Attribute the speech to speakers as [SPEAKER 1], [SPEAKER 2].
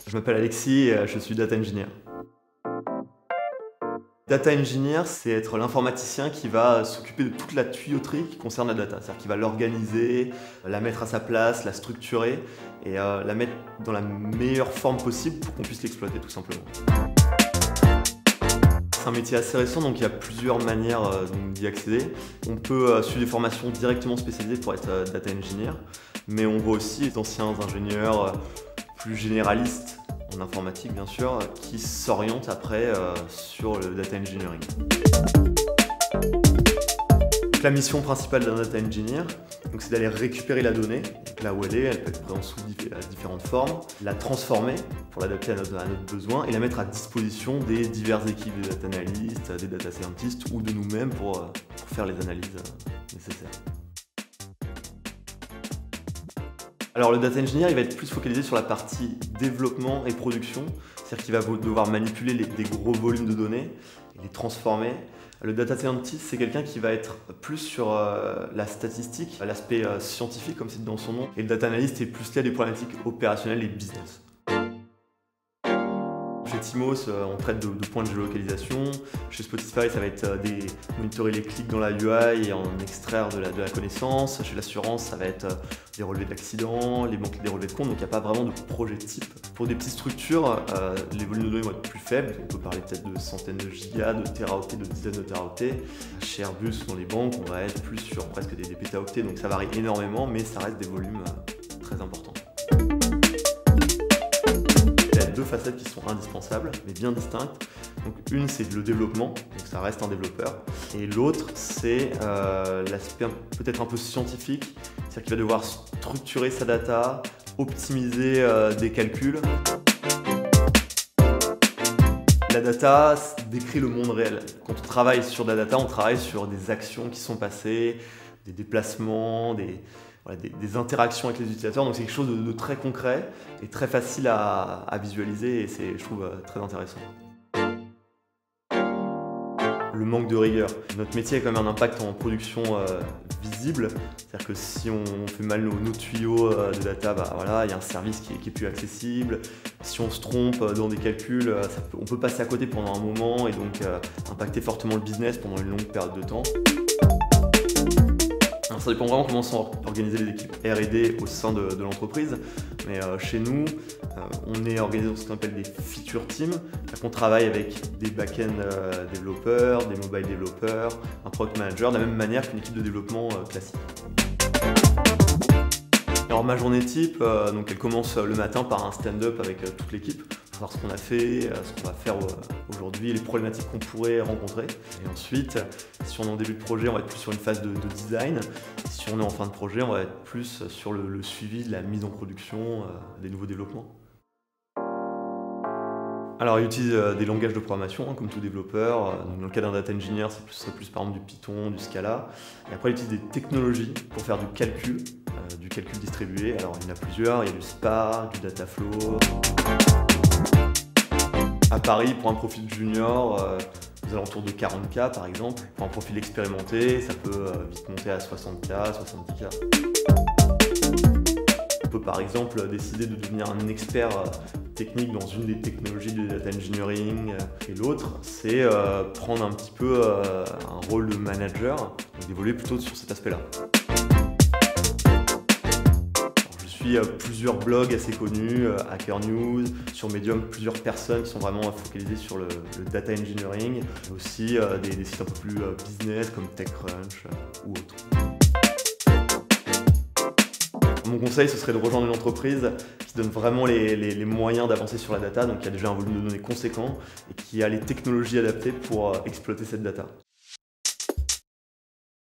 [SPEAKER 1] Je m'appelle Alexis et je suis data engineer. Data engineer, c'est être l'informaticien qui va s'occuper de toute la tuyauterie qui concerne la data. C'est-à-dire qu'il va l'organiser, la mettre à sa place, la structurer et la mettre dans la meilleure forme possible pour qu'on puisse l'exploiter tout simplement. C'est un métier assez récent, donc il y a plusieurs manières d'y accéder. On peut suivre des formations directement spécialisées pour être data engineer, mais on voit aussi d'anciens ingénieurs plus généralistes en informatique bien sûr, qui s'orientent après sur le data engineering. Donc, la mission principale d'un data engineer, c'est d'aller récupérer la donnée, donc là où elle peut être présente sous différentes formes, la transformer pour l'adapter à notre besoin et la mettre à disposition des diverses équipes, des data analystes, des data scientists ou de nous-mêmes pour faire les analyses nécessaires. Alors le data engineer, il va être plus focalisé sur la partie développement et production, c'est-à-dire qu'il va devoir manipuler des gros volumes de données et les transformer. Le data scientist, c'est quelqu'un qui va être plus sur la statistique, l'aspect scientifique comme c'est dans son nom, et le data analyst est plus lié à des problématiques opérationnelles et business. Chez Timos, on traite de points de géolocalisation. Chez Spotify, ça va être monitorer les clics dans la UI et en extraire de la connaissance. Chez l'assurance, ça va être des relevés d'accidents, les banques des relevés de compte. Donc il n'y a pas vraiment de projet type. Pour des petites structures, les volumes de données vont être plus faibles. On peut parler peut-être de centaines de gigas, de téraoctets, de dizaines de téraoctets. Chez Airbus, dans les banques, on va être plus sur presque des pétaoctets. Donc ça varie énormément, mais ça reste des volumes très importants. Il y a deux facettes qui sont indispensables, mais bien distinctes. Donc une, c'est le développement, donc ça reste un développeur. Et l'autre, c'est l'aspect peut-être un peu scientifique, c'est-à-dire qu'il va devoir structurer sa data, optimiser des calculs. La data décrit le monde réel. Quand on travaille sur de la data, on travaille sur des actions qui sont passées, des déplacements, des interactions avec les utilisateurs, donc c'est quelque chose de très concret et très facile à visualiser et c'est, je trouve, très intéressant. Le manque de rigueur. Notre métier a quand même un impact en production visible, c'est-à-dire que si on fait mal nos tuyaux de data, voilà, il y a un service qui est plus accessible. Si on se trompe dans des calculs, on peut passer à côté pendant un moment et donc impacter fortement le business pendant une longue période de temps. Alors ça dépend vraiment comment sont organisées les équipes R&D au sein de l'entreprise, mais chez nous, on est organisé dans ce qu'on appelle des feature teams, c'est-à-dire qu'on travaille avec des back-end développeurs, des mobile développeurs, un product manager, de la même manière qu'une équipe de développement classique. Alors ma journée type, elle commence le matin par un stand-up avec toute l'équipe, pour voir ce qu'on a fait, ce qu'on va faire aujourd'hui, les problématiques qu'on pourrait rencontrer. Et ensuite, si on est en début de projet, on va être plus sur une phase de design. Si on est en fin de projet, on va être plus sur le suivi de la mise en production des nouveaux développements. Alors, il utilise des langages de programmation, comme tout développeur. Dans le cas d'un data engineer, ce serait plus par exemple du Python, du Scala. Et après, il utilise des technologies pour faire du calcul distribué. Alors, il y en a plusieurs. Il y a du Spark, du Dataflow. À Paris, pour un profil junior, aux alentours de 40K par exemple. Pour un profil expérimenté, ça peut vite monter à 60K, 70K. On peut par exemple décider de devenir un expert technique dans une des technologies de data engineering. Et l'autre, c'est prendre un petit peu un rôle de manager, donc d'évoluer plutôt sur cet aspect-là. Je suis plusieurs blogs assez connus, Hacker News, sur Medium, plusieurs personnes qui sont vraiment focalisées sur le data engineering, mais aussi des sites un peu plus business comme TechCrunch ou autres. Mon conseil, ce serait de rejoindre une entreprise qui donne vraiment les moyens d'avancer sur la data, donc qui a déjà un volume de données conséquent et qui a les technologies adaptées pour exploiter cette data.